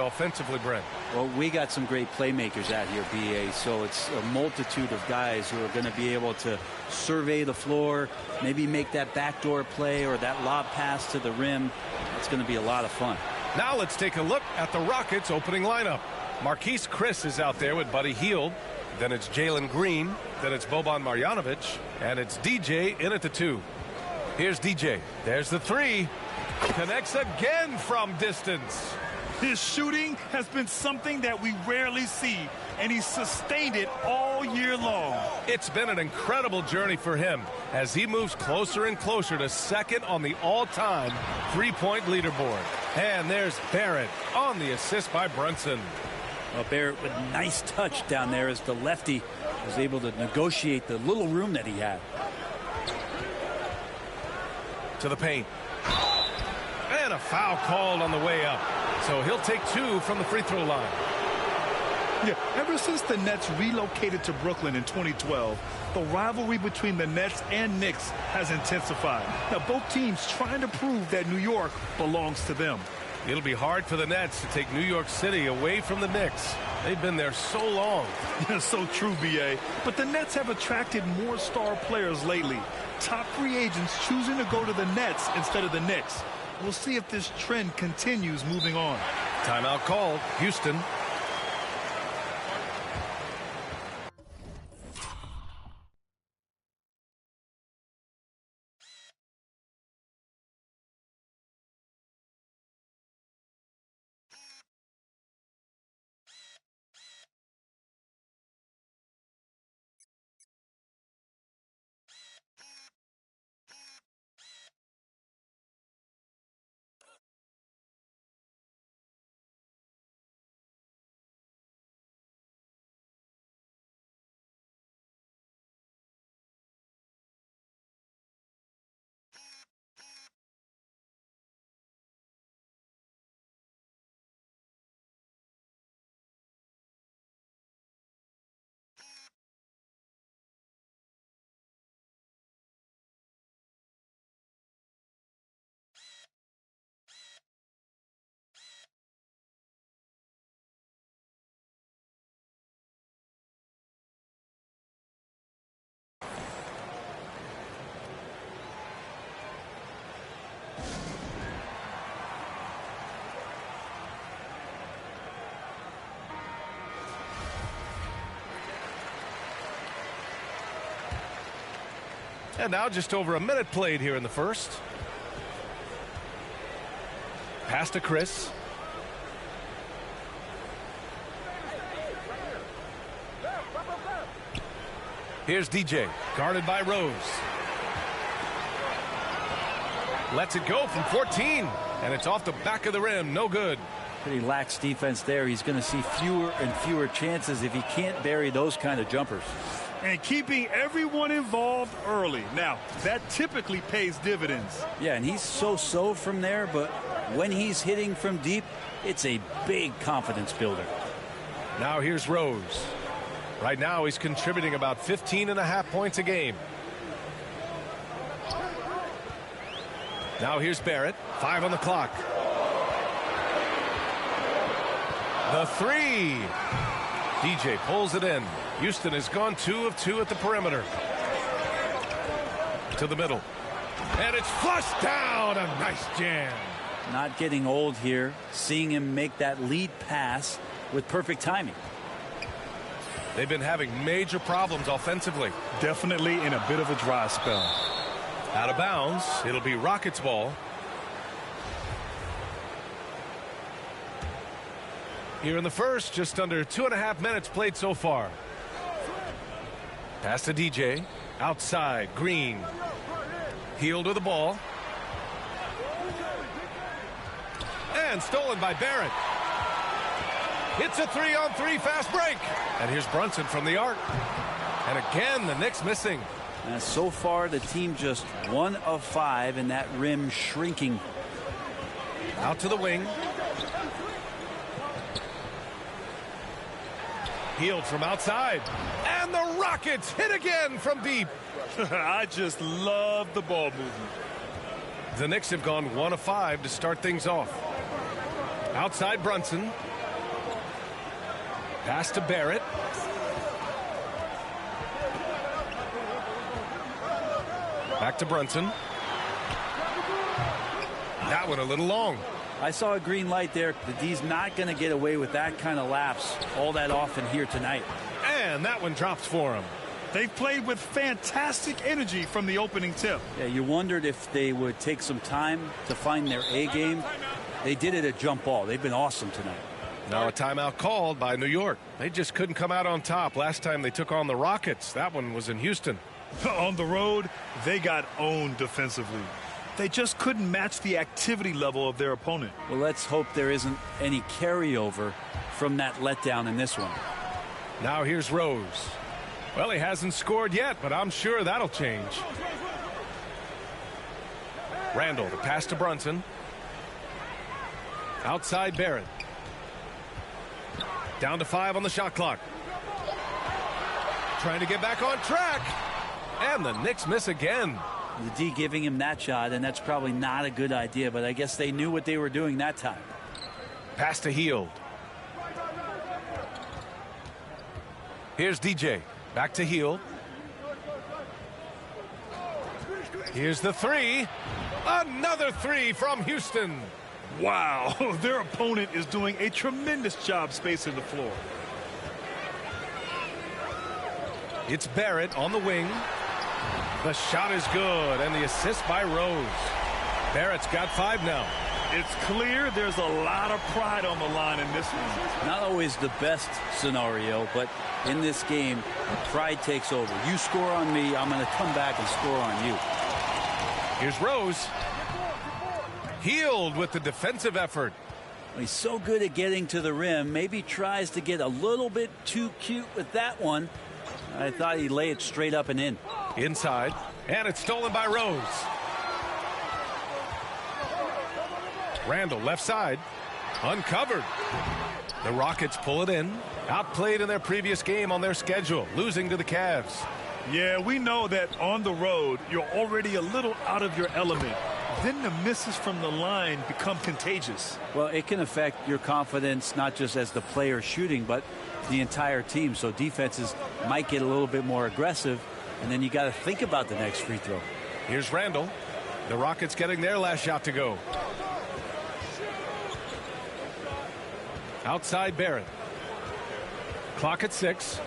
offensively, Brent? Well, we got some great playmakers out here, BA, so it's a multitude of guys who are going to be able to survey the floor, maybe make that backdoor play or that lob pass to the rim. It's going to be a lot of fun. Now let's take a look at the Rockets' opening lineup. Marquise Chris is out there with Buddy Hield. Then it's Jalen Green. Then it's Boban Marjanovic. And it's DJ in at the 2. Here's DJ. There's the 3. Connects again from distance. His shooting has been something that we rarely see, and he's sustained it all year long. It's been an incredible journey for him as he moves closer and closer to second on the all-time three-point leaderboard. And there's Barrett on the assist by Brunson. Well, Barrett with nice touch down there as the lefty was able to negotiate the little room that he had. To the paint. And a foul called on the way up. So he'll take 2 from the free throw line. Yeah, ever since the Nets relocated to Brooklyn in 2012, the rivalry between the Nets and Knicks has intensified. Now, both teams trying to prove that New York belongs to them. It'll be hard for the Nets to take New York City away from the Knicks. They've been there so long. Yeah, so true, B.A. But the Nets have attracted more star players lately. Top free agents choosing to go to the Nets instead of the Knicks. We'll see if this trend continues moving on. Timeout called. Houston. And now just over a minute played here in the first. Pass to Chris. Here's DJ, guarded by Rose. Lets it go from 14, and it's off the back of the rim. No good. Pretty lax defense there. He's going to see fewer and fewer chances if he can't bury those kind of jumpers. And keeping everyone involved early. Now, that typically pays dividends. Yeah, and he's so-so from there, but when he's hitting from deep, it's a big confidence builder. Now here's Rose. Right now he's contributing about 15.5 points a game. Now here's Barrett. 5 on the clock. The 3. DJ pulls it in. Houston has gone 2 of 2 at the perimeter. To the middle. And it's flushed down. A nice jam. Not getting old here. Seeing him make that lead pass with perfect timing. They've been having major problems offensively. Definitely in a bit of a dry spell. Out of bounds. It'll be Rockets ball. Here in the first, just under 2.5 minutes played so far. Pass to DJ. Outside, Green. Hield with the ball. And stolen by Barrett. Hits a 3-on-3 fast break. And here's Brunson from the arc. And again, the Knicks missing. And so far, the team just 1 of 5, and that rim shrinking. Out to the wing. Hield from outside. And the Rockets hit again from deep. I just love the ball movement. The Knicks have gone 1 of 5 to start things off. Outside Brunson. Pass to Barrett. Back to Brunson. That one a little long. I saw a green light there. The D's not going to get away with that kind of lapse all that often here tonight. And that one drops for him. They've played with fantastic energy from the opening tip. Yeah, you wondered if they would take some time to find their A game. They did it at jump ball. They've been awesome tonight. Now a timeout called by New York. They just couldn't come out on top last time they took on the Rockets. That one was in Houston. On the road, they got owned defensively. They just couldn't match the activity level of their opponent. Well, let's hope there isn't any carryover from that letdown in this one. Now here's Rose. Well, he hasn't scored yet, but I'm sure that'll change. Randall, the pass to Brunson. Outside Barrett. Down to 5 on the shot clock. Trying to get back on track. And the Knicks miss again. The D giving him that shot, and that's probably not a good idea, but I guess they knew what they were doing that time. Pass to Hield. Here's DJ. Back to Hield. Here's the three. Another three from Houston. Wow, their opponent is doing a tremendous job spacing the floor. It's Barrett on the wing. The shot is good, and the assist by Rose. Barrett's got 5 now. It's clear there's a lot of pride on the line in this one. Not always the best scenario, but in this game, pride takes over. You score on me, I'm going to come back and score on you. Here's Rose. Hield with the defensive effort. He's so good at getting to the rim. Maybe tries to get a little bit too cute with that one. I thought he'd lay it straight up and in. Inside, and it's stolen by Rose. Randall left side, uncovered. The Rockets pull it in. Outplayed in their previous game on their schedule, losing to the Cavs. Yeah, we know that on the road, you're already a little out of your element. Then the misses from the line become contagious. Well, it can affect your confidence, not just as the player shooting, but the entire team. So defenses might get a little bit more aggressive, and then you got to think about the next free throw. Here's Randall. The Rockets getting their last shot to go. Outside Barrett. Clock at 6.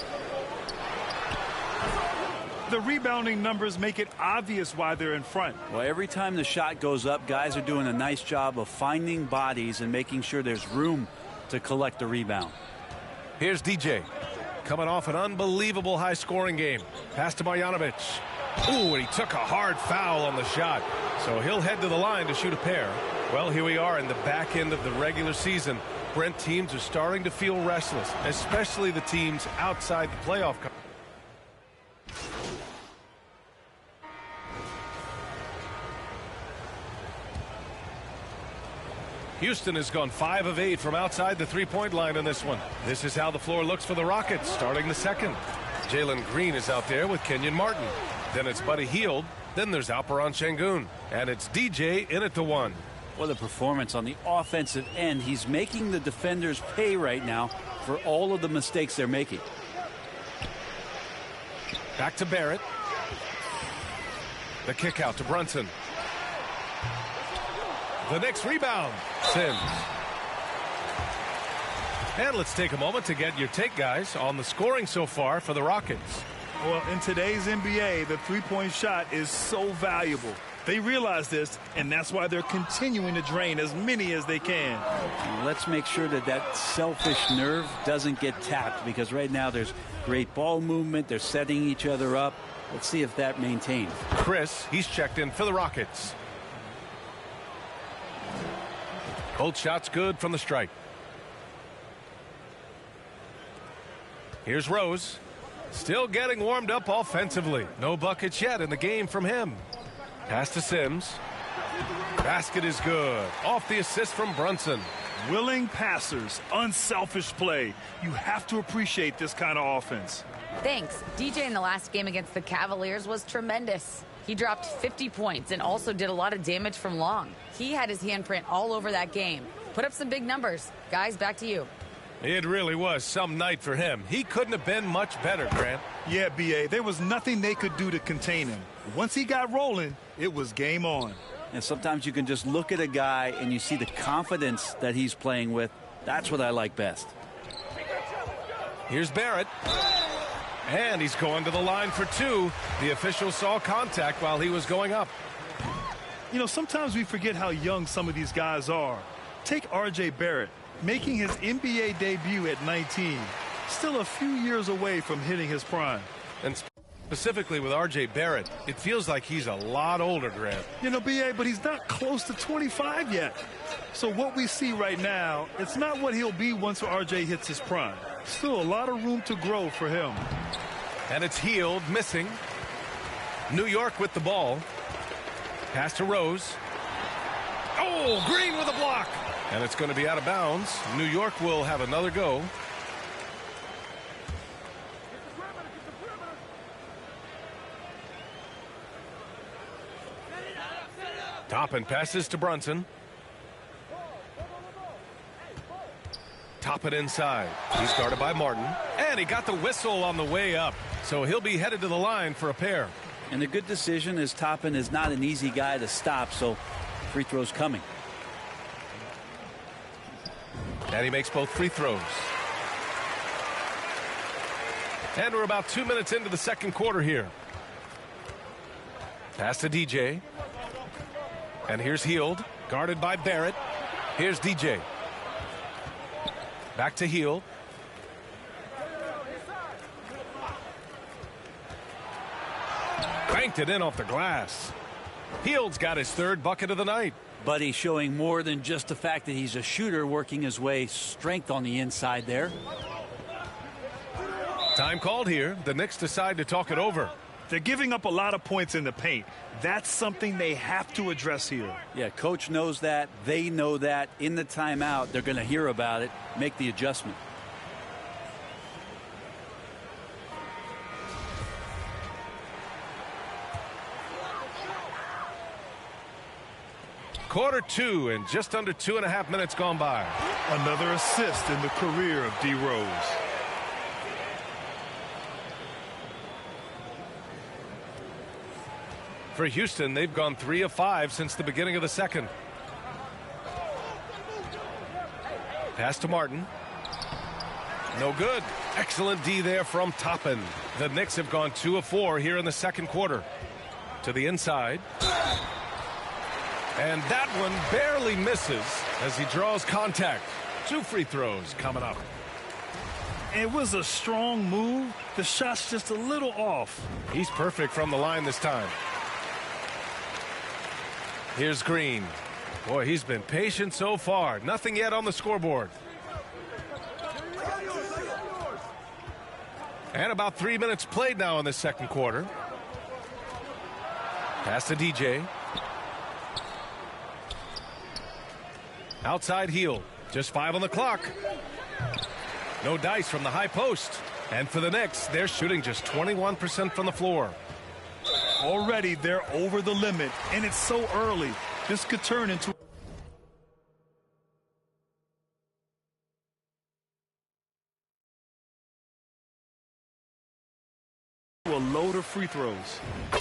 The rebounding numbers make it obvious why they're in front. Well, every time the shot goes up, guys are doing a nice job of finding bodies and making sure there's room to collect the rebound. Here's DJ. Coming off an unbelievable high-scoring game. Pass to Marjanovic. Ooh, and he took a hard foul on the shot. So he'll head to the line to shoot a pair. Well, here we are in the back end of the regular season. Brent, teams are starting to feel restless, especially the teams outside the playoff. Houston has gone 5 of 8 from outside the three-point line in this one. This is how the floor looks for the Rockets starting the second. Jalen Green is out there with Kenyon Martin. Then it's Buddy Hield. Then there's Alperon Şengün. And it's DJ in at the 1. What a performance on the offensive end. He's making the defenders pay right now for all of the mistakes they're making. Back to Barrett. The kick out to Brunson. The next rebound, Sims. And let's take a moment to get your take, guys, on the scoring so far for the Rockets. Well, in today's NBA, the three-point shot is so valuable. They realize this, and that's why they're continuing to drain as many as they can. Let's make sure that that selfish nerve doesn't get tapped, because right now there's great ball movement. They're setting each other up. Let's see if that maintains. Chris, he's checked in for the Rockets. Both shots good from the strike. Here's Rose. Still getting warmed up offensively. No buckets yet in the game from him. Pass to Sims. Basket is good. Off the assist from Brunson. Willing passers, unselfish play. You have to appreciate this kind of offense. Thanks. DJ in the last game against the Cavaliers was tremendous. He dropped 50 points and also did a lot of damage from long. He had his handprint all over that game. Put up some big numbers. Guys, back to you. It really was some night for him. He couldn't have been much better, Grant. Yeah, B.A., there was nothing they could do to contain him. Once he got rolling, it was game on. And sometimes you can just look at a guy and you see the confidence that he's playing with. That's what I like best. Here's Barrett. And he's going to the line for two. The official saw contact while he was going up. You know, sometimes we forget how young some of these guys are. Take R.J. Barrett, making his NBA debut at 19. Still a few years away from hitting his prime. And specifically with R.J. Barrett, it feels like he's a lot older, Grant. You know, B.A., but he's not close to 25 yet. So what we see right now, it's not what he'll be once R.J. hits his prime. Still a lot of room to grow for him. And it's Hield missing. New York with the ball. Pass to Rose. Oh, Green with a block. And it's going to be out of bounds. New York will have another go. Toppin passes to Brunson. Toppin inside. He's guarded by Martin. And he got the whistle on the way up. So he'll be headed to the line for a pair. And a good decision, as Toppin is not an easy guy to stop, so free throws coming. And he makes both free throws. And we're about 2 minutes into the second quarter here. Pass to DJ. And here's Hield, guarded by Barrett. Here's DJ. Back to Hield. Banked it in off the glass. Hield's got his third bucket of the night. But he's showing more than just the fact that he's a shooter, working his way strength on the inside there. Time called here. The Knicks decide to talk it over. They're giving up a lot of points in the paint. That's something they have to address here. Yeah, coach knows that. They know that. In the timeout, they're going to hear about it, make the adjustment. Quarter two and just under 2.5 minutes gone by. Another assist in the career of D. Rose. For Houston, they've gone 3 of 5 since the beginning of the second. Pass to Martin. No good. Excellent D there from Toppin. The Knicks have gone 2 of 4 here in the second quarter. To the inside. And that one barely misses as he draws contact. 2 free throws coming up. It was a strong move. The shot's just a little off. He's perfect from the line this time. Here's Green. Boy, he's been patient so far. Nothing yet on the scoreboard. And about 3 minutes played now in the second quarter. Pass to DJ. Outside Hield. Just 5 on the clock. No dice from the high post. And for the Knicks, they're shooting just 21% from the floor. Already they're over the limit, and it's so early. This could turn into a load of free throws.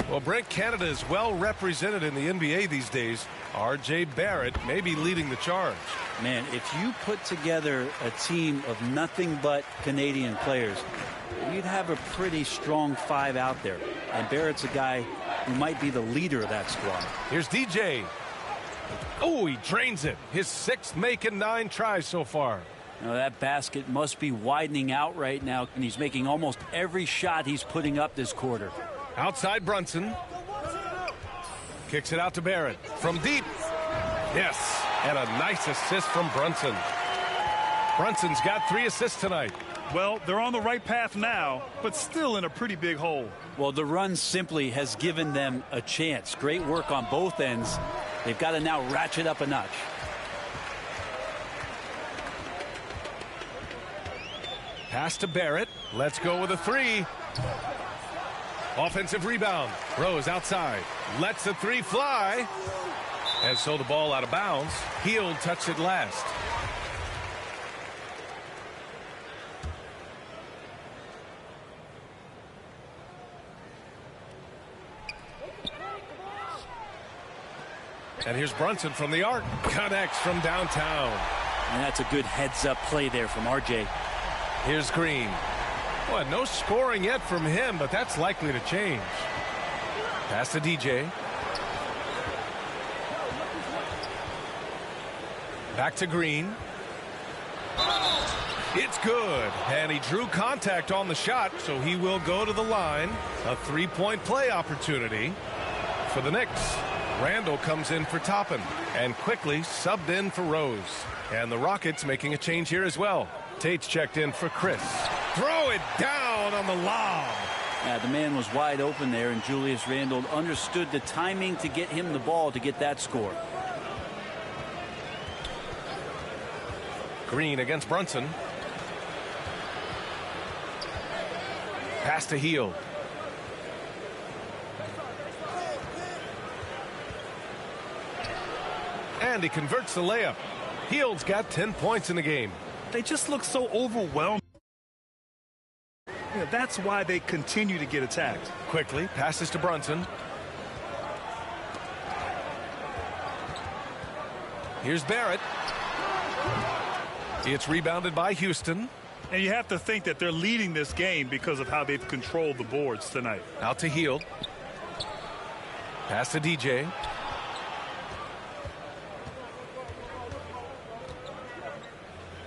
Well, Brent, Canada is well represented in the NBA these days. R.J. Barrett may be leading the charge. Man, if you put together a team of nothing but Canadian players, you'd have a pretty strong 5 out there. And Barrett's a guy who might be the leader of that squad. Here's DJ. Oh, he drains it. His 6th make and 9 tries so far. Now that basket must be widening out right now, and he's making almost every shot he's putting up this quarter. Outside Brunson. Kicks it out to Barrett. From deep. Yes. And a nice assist from Brunson. Brunson's got 3 assists tonight. Well, they're on the right path now, but still in a pretty big hole. Well, the run simply has given them a chance. Great work on both ends. They've got to now ratchet up a notch. Pass to Barrett. Let's go with a 3. Offensive rebound. Rose outside. Lets the 3 fly. And so the ball out of bounds. Hield touched it last. And here's Brunson from the arc. Connects from downtown. And that's a good heads-up play there from RJ. Here's Green. Boy, no scoring yet from him, but that's likely to change. Pass to DJ. Back to Green. It's good. And he drew contact on the shot, so he will go to the line. A three-point play opportunity for the Knicks. Randall comes in for Toppin and quickly subbed in for Rose. And the Rockets making a change here as well. Tate's checked in for Chris. Throw it down on the lob. The man was wide open there, and Julius Randle understood the timing to get him the ball to get that score. Green against Brunson. Pass to Hield. And he converts the layup. Hield's got 10 points in the game. They just look so overwhelmed. That's why they continue to get attacked. Quickly passes to Brunson. Here's Barrett. It's rebounded by Houston. And you have to think that they're leading this game because of how they've controlled the boards tonight. Out to Hield. Pass to DJ.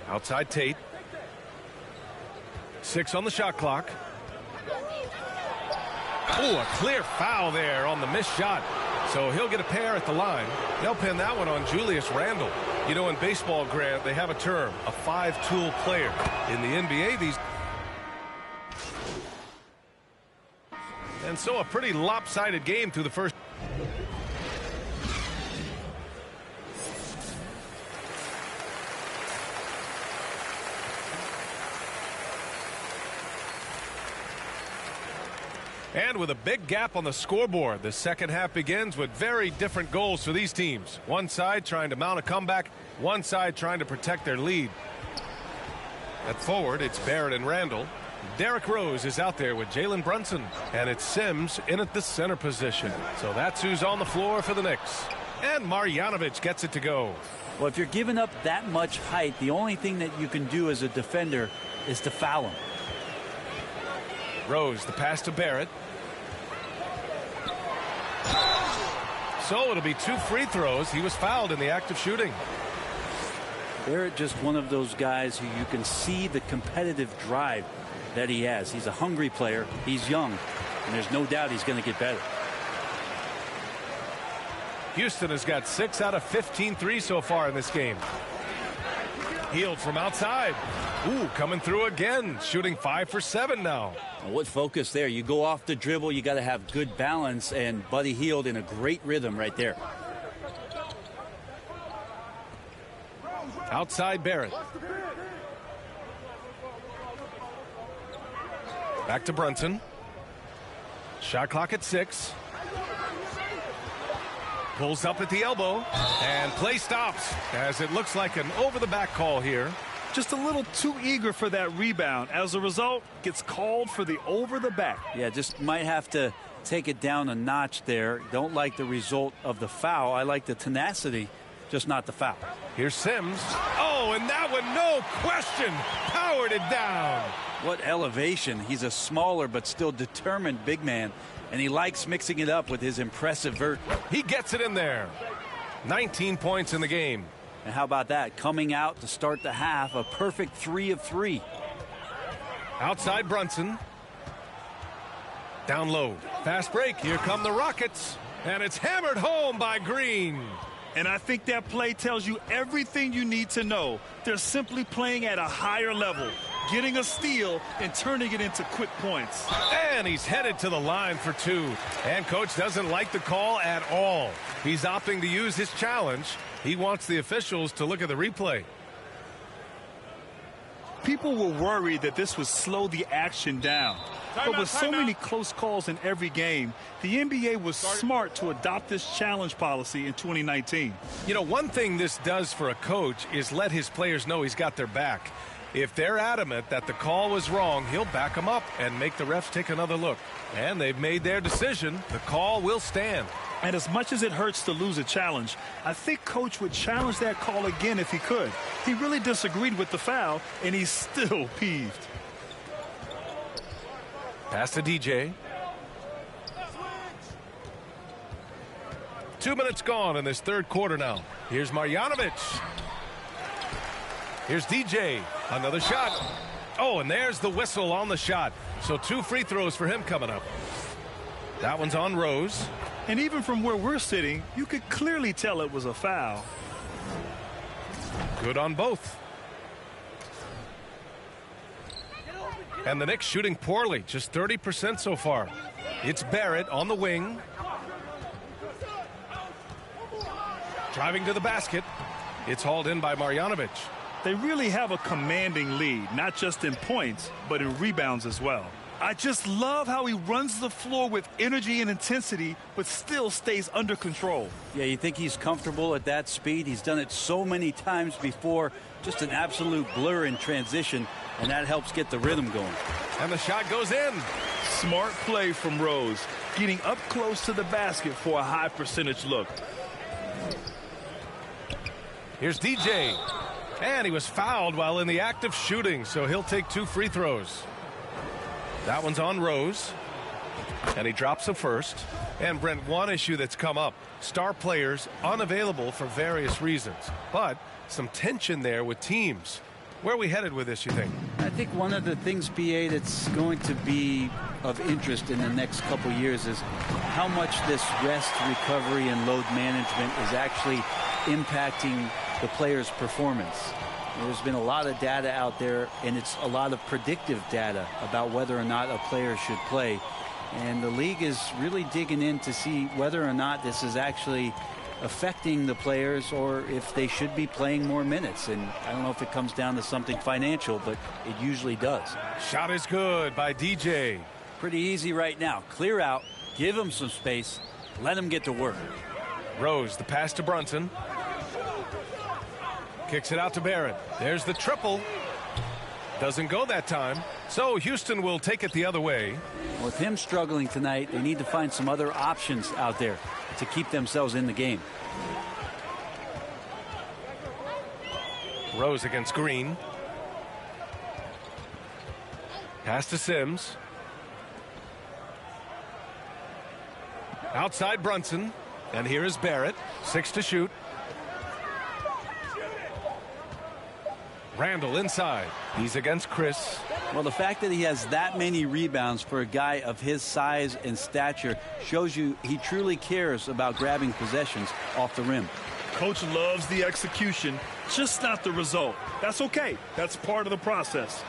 Outside Tate. 6 on the shot clock. Oh, a clear foul there on the missed shot. So he'll get a pair at the line. They'll pin that one on Julius Randle. You know, in baseball, Grant, they have a term, a five-tool player. In the NBA, these... And so a pretty lopsided game through the first... And with a big gap on the scoreboard, the second half begins with very different goals for these teams. One side trying to mount a comeback, one side trying to protect their lead. At forward, it's Barrett and Randall. Derrick Rose is out there with Jalen Brunson. And it's Sims in at the center position. So that's who's on the floor for the Knicks. And Marjanovic gets it to go. Well, if you're giving up that much height, the only thing that you can do as a defender is to foul him. Rose, the pass to Barrett. So it'll be 2 free throws. He was fouled in the act of shooting. Barrett just one of those guys who you can see the competitive drive that he has. He's a hungry player. He's young, and there's no doubt he's going to get better. Houston has got 6 out of 15 threes so far in this game. Hield from outside. Ooh, coming through again. Shooting 5 for 7 now. What focus there. You go off the dribble. You got to have good balance. And Buddy Hield in a great rhythm right there. Outside Barrett. Back to Brunson. Shot clock at 6. Pulls up at the elbow. And play stops as it looks like an over-the-back call here. Just a little too eager for that rebound. As a result, gets called for the over-the-back. Yeah, just might have to take it down a notch there. Don't like the result of the foul. I like the tenacity, just not the foul. Here's Sims. Oh, and that one, no question, powered it down. What elevation. He's a smaller but still determined big man, and he likes mixing it up with his impressive vert. He gets it in there. 19 points in the game. And how about that? Coming out to start the half, a perfect 3 of 3. Outside Brunson. Down low. Fast break. Here come the Rockets. And it's hammered home by Green. And I think that play tells you everything you need to know. They're simply playing at a higher level, getting a steal and turning it into quick points. And he's headed to the line for 2. And coach doesn't like the call at all. He's opting to use his challenge. He wants the officials to look at the replay. People were worried that this would slow the action down. But with so many close calls in every game, the NBA was smart to adopt this challenge policy in 2019. You know, one thing this does for a coach is let his players know he's got their back. If they're adamant that the call was wrong, he'll back them up and make the refs take another look. And they've made their decision. The call will stand. And as much as it hurts to lose a challenge, I think Coach would challenge that call again if he could. He really disagreed with the foul, and he's still peeved. Pass to DJ. 2 minutes gone in this third quarter now. Here's Marjanovic. Here's DJ. Another shot. Oh, and there's the whistle on the shot. So 2 free throws for him coming up. That one's on Rose. And even from where we're sitting, you could clearly tell it was a foul. Good on both. And the Knicks shooting poorly, just 30% so far. It's Barrett on the wing. Driving to the basket. It's hauled in by Marjanovic. They really have a commanding lead, not just in points, but in rebounds as well. I just love how he runs the floor with energy and intensity, but still stays under control. Yeah, you think he's comfortable at that speed. He's done it so many times before. Just an absolute blur in transition, and that helps get the rhythm going. And the shot goes in. Smart play from Rose, getting up close to the basket for a high percentage look. Here's DJ. And he was fouled while in the act of shooting, so he'll take 2 free throws. That one's on Rose. And he drops the first. And Brent, one issue that's come up. Star players unavailable for various reasons. But some tension there with teams. Where are we headed with this, you think? I think one of the things, BA, that's going to be of interest in the next couple years is how much this rest, recovery, and load management is actually impacting the player's performance. There's been a lot of data out there, and it's a lot of predictive data about whether or not a player should play. And the league is really digging in to see whether or not this is actually affecting the players or if they should be playing more minutes. And I don't know if it comes down to something financial, but it usually does. Shot is good by DJ. Pretty easy right now. Clear out, give him some space, let him get to work. Rose, the pass to Brunson. Kicks it out to Barrett. There's the triple. Doesn't go that time. So Houston will take it the other way. With him struggling tonight, they need to find some other options out there to keep themselves in the game. Rose against Green. Pass to Sims. Outside Brunson. And here is Barrett. 6 to shoot. Randall inside. He's against Chris. Well, the fact that he has that many rebounds for a guy of his size and stature shows you he truly cares about grabbing possessions off the rim. Coach loves the execution, just not the result. That's okay. That's part of the process.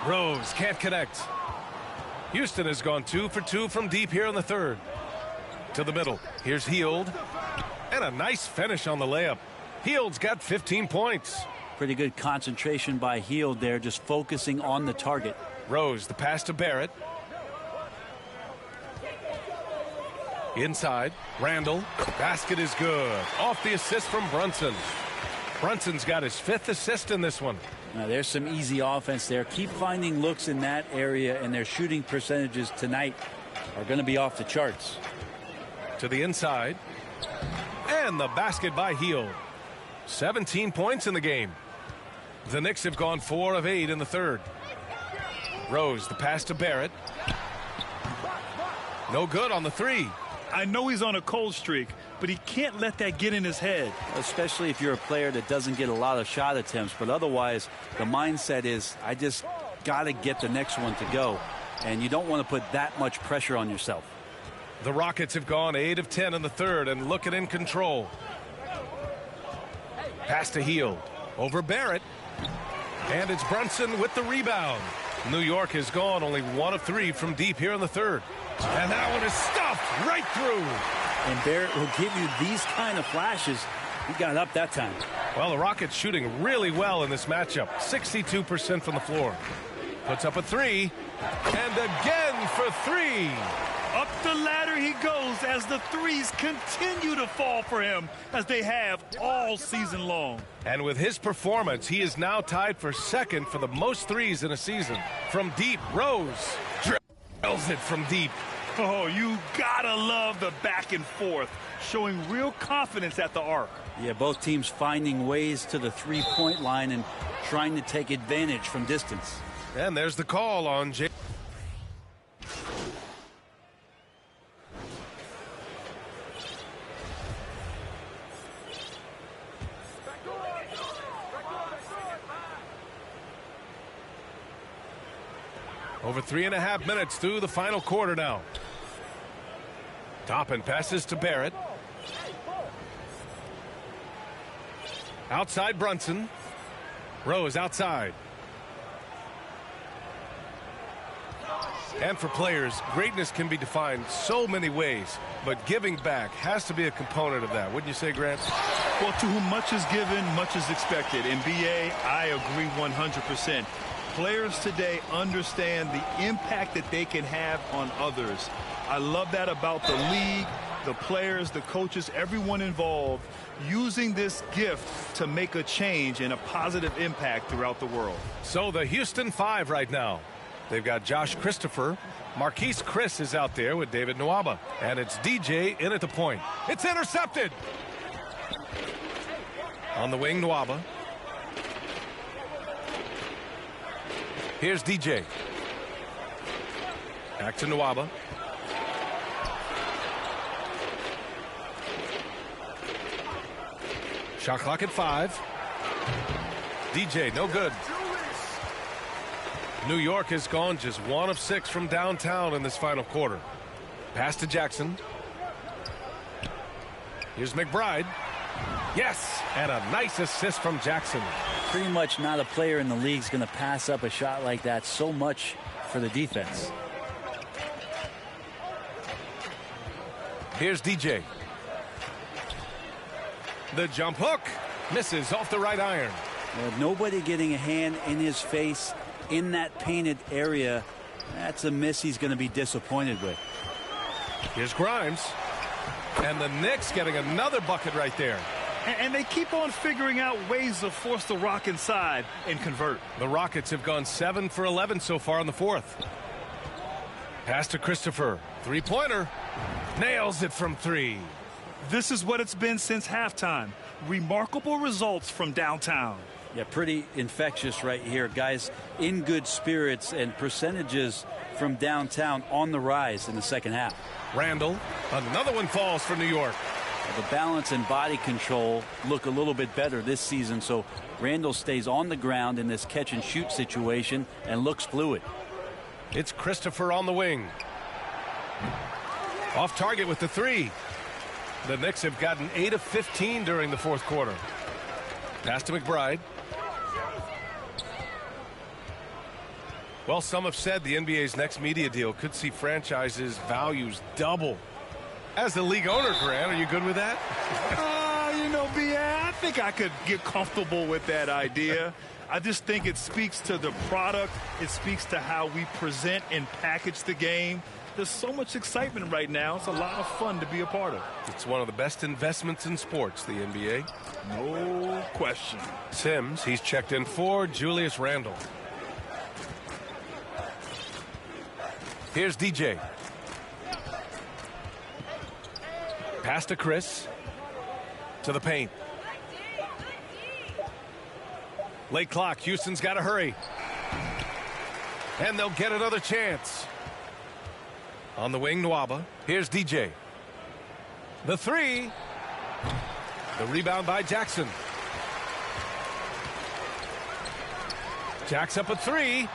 Rose can't connect. Houston has gone 2 for 2 from deep here in the third. To the middle. Here's Hield. And a nice finish on the layup. Hield's got 15 points. Pretty good concentration by Hield there, just focusing on the target. Rose, the pass to Barrett. Inside, Randall. Basket is good. Off the assist from Brunson. Brunson's got his 5th assist in this one. Now, there's some easy offense there. Keep finding looks in that area, and their shooting percentages tonight are going to be off the charts. To the inside. And the basket by Hield. 17 points in the game. The Knicks have gone 4 of 8 in the third. Rose, the pass to Barrett. No good on the 3. I know he's on a cold streak, but he can't let that get in his head. Especially if you're a player that doesn't get a lot of shot attempts, but otherwise the mindset is I just got to get the next one to go, and you don't want to put that much pressure on yourself. The Rockets have gone 8 of 10 in the third and looking in control. Pass to Hield. Over Barrett. And it's Brunson with the rebound. New York has gone only 1 of 3 from deep here in the third. And that one is stuffed right through. And Barrett will give you these kind of flashes. He got up that time. Well, the Rockets shooting really well in this matchup. 62% from the floor. Puts up a 3. And again for 3. Up the ladder he goes as the threes continue to fall for him, as they have all season long. And with his performance, he is now tied for 2nd for the most threes in a season. From deep, Rose drills it from deep. Oh, you gotta love the back and forth, showing real confidence at the arc. Yeah, both teams finding ways to the three-point line and trying to take advantage from distance. And there's the call on Jay. Over 3.5 minutes through the final quarter now. Toppin passes to Barrett. Outside Brunson. Rose outside. And for players, greatness can be defined so many ways, but giving back has to be a component of that. Wouldn't you say, Grant? Well, to whom much is given, much is expected. In BA, I agree 100%. Players today understand the impact that they can have on others. I love that about the league, the players, the coaches, everyone involved, using this gift to make a change and a positive impact throughout the world. So the Houston Five right now. They've got Josh Christopher. Marquise Chris is out there with David Nwaba. And it's DJ in at the point. It's intercepted. On the wing, Nwaba. Here's DJ. Back to Nwaba. Shot clock at 5. DJ, no good. New York has gone just 1 of 6 from downtown in this final quarter. Pass to Jackson. Here's McBride. Yes, and a nice assist from Jackson. Pretty much not a player in the league is going to pass up a shot like that so much for the defense. Here's DJ. The jump hook misses off the right iron. Well, nobody getting a hand in his face in that painted area. That's a miss he's going to be disappointed with. Here's Grimes. And the Knicks getting another bucket right there. And they keep on figuring out ways to force the Rock inside and convert. The Rockets have gone 7 for 11 so far in the fourth. Pass to Christopher. Three-pointer. Nails it from 3. This is what it's been since halftime. Remarkable results from downtown. Yeah, pretty infectious right here. Guys in good spirits, and percentages from downtown on the rise in the second half. Randall. Another one falls for New York. The balance and body control look a little bit better this season, so Randall stays on the ground in this catch and shoot situation and looks fluid. It's Christopher on the wing. Off target with the 3. The Knicks have gotten 8 of 15 during the fourth quarter. Pass to McBride. Well, some have said the NBA's next media deal could see franchises' values double. As the league owner, Grant, are you good with that? You know, I think I could get comfortable with that idea. I just think it speaks to the product. It speaks to how we present and package the game. There's so much excitement right now. It's a lot of fun to be a part of. It's one of the best investments in sports, the NBA. No question. Sims, he's checked in for Julius Randle. Here's DJ. Pass to Chris. To the paint. Late clock. Houston's got to hurry. And they'll get another chance. On the wing, Nwaba. Here's DJ. The 3. The rebound by Jackson. Jacks up a 3.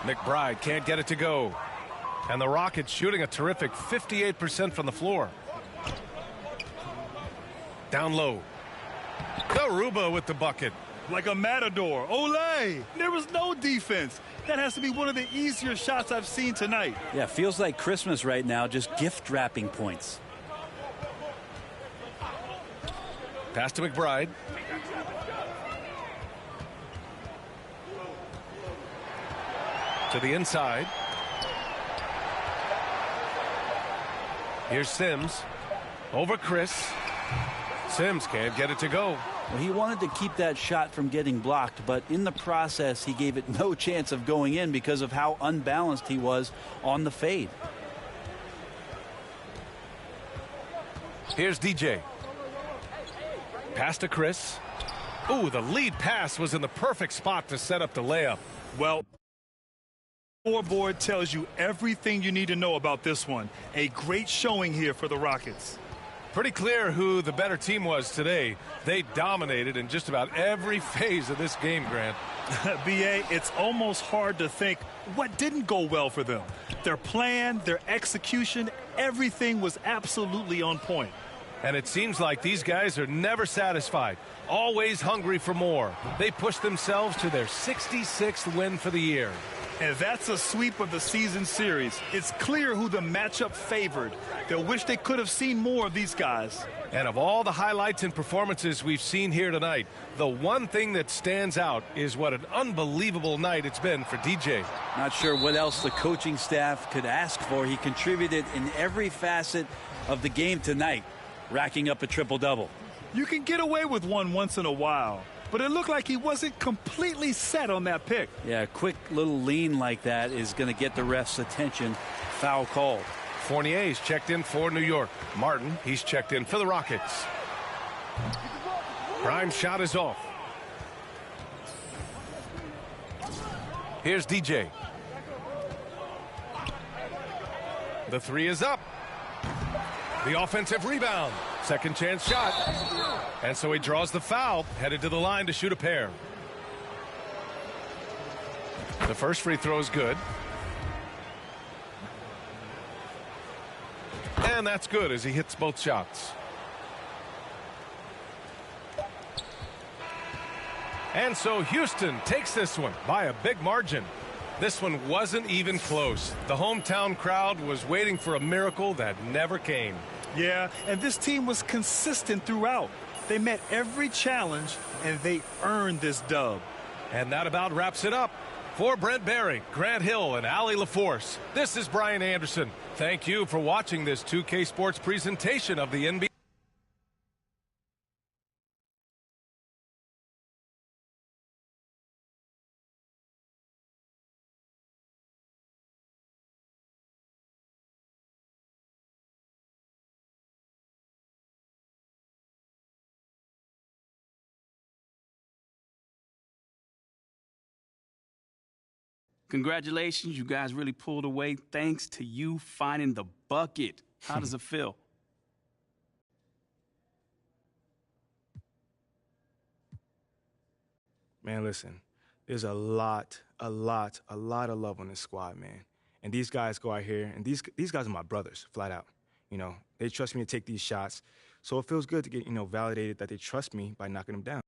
McBride can't get it to go. And the Rockets shooting a terrific 58% from the floor. Down low. Garuba with the bucket. Like a matador. Olay! There was no defense. That has to be one of the easier shots I've seen tonight. Yeah, feels like Christmas right now, just gift wrapping points. Pass to McBride. To the inside. Here's Sims. Over Chris. Sims can't get it to go. Well, he wanted to keep that shot from getting blocked, but in the process, he gave it no chance of going in because of how unbalanced he was on the fade. Here's DJ. Pass to Chris. Ooh, the lead pass was in the perfect spot to set up the layup. Well, the scoreboard tells you everything you need to know about this one. A great showing here for the Rockets. Pretty clear who the better team was today. They dominated in just about every phase of this game, Grant. B.A., it's almost hard to think what didn't go well for them. Their plan, their execution, everything was absolutely on point. And it seems like these guys are never satisfied, always hungry for more. They push themselves to their 66th win for the year. And that's a sweep of the season series. It's clear who the matchup favored. They'll wish they could have seen more of these guys. And of all the highlights and performances we've seen here tonight, the one thing that stands out is what an unbelievable night it's been for DJ. Not sure what else the coaching staff could ask for. He contributed in every facet of the game tonight, racking up a triple-double. You can get away with one once in a while, but it looked like he wasn't completely set on that pick. Yeah, a quick little lean like that is going to get the ref's attention. Foul called. Fournier's checked in for New York. Martin, he's checked in for the Rockets. Prime shot is off. Here's DJ. The three is up. The offensive rebound. Second chance shot. And so he draws the foul, headed to the line to shoot a pair. The first free throw is good. And that's good as he hits both shots. And so Houston takes this one by a big margin. This one wasn't even close. The hometown crowd was waiting for a miracle that never came. Yeah, and this team was consistent throughout. They met every challenge, and they earned this dub. And that about wraps it up. For Brent Barry, Grant Hill, and Allie LaForce, this is Brian Anderson. Thank you for watching this 2K Sports presentation of the NBA. Congratulations, you guys really pulled away thanks to you finding the bucket. How does it feel? Man, listen, there's a lot of love on this squad, man. And these guys go out here, and these guys are my brothers, flat out. You know, they trust me to take these shots. So it feels good to get, validated that they trust me by knocking them down.